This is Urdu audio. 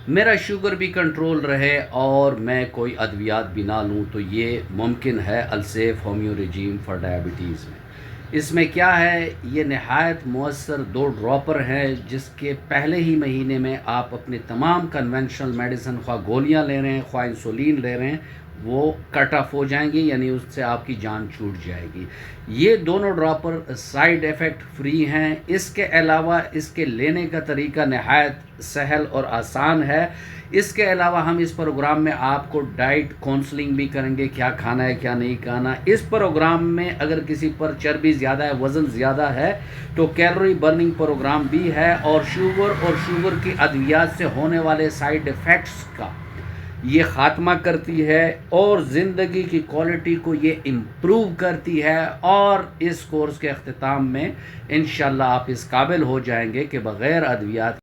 میرا شوگر بھی کنٹرول رہے اور میں کوئی ادویات بھی نہ لوں، تو یہ ممکن ہے Alsaif homeo regime for diabetes میں۔ اس میں کیا ہے، یہ نہایت مؤثر 2 ڈراپر ہیں جس کے پہلے ہی مہینے میں آپ اپنے تمام کنونشنل میڈیسن، خواہ گولیاں لے رہے ہیں خواہ انسولین لے رہے ہیں، وہ کٹ آف ہو جائیں گی، یعنی اس سے آپ کی جان چھوٹ جائے گی۔ یہ دونوں ڈراپر سائیڈ ایفیکٹ فری ہیں۔ اس کے علاوہ اس کے لینے کا طریقہ نہایت سہل اور آسان ہے۔ اس کے علاوہ ہم اس پروگرام میں آپ کو ڈائٹ کونسلنگ بھی کریں گے، کیا کھانا ہے کیا نہیں کھانا۔ اس پروگرام میں اگر کسی پر چربی زیادہ ہے، وزن زیادہ ہے، تو کیلوری برننگ پروگرام بھی ہے، اور شوگر کی ادویات سے ہونے والے سائیڈ ایفیکٹس کا یہ خاتمہ کرتی ہے، اور زندگی کی کوالٹی کو یہ امپروو کرتی ہے، اور اس کورس کے اختتام میں انشاءاللہ آپ اس قابل ہو جائیں گے کہ بغیر ادویات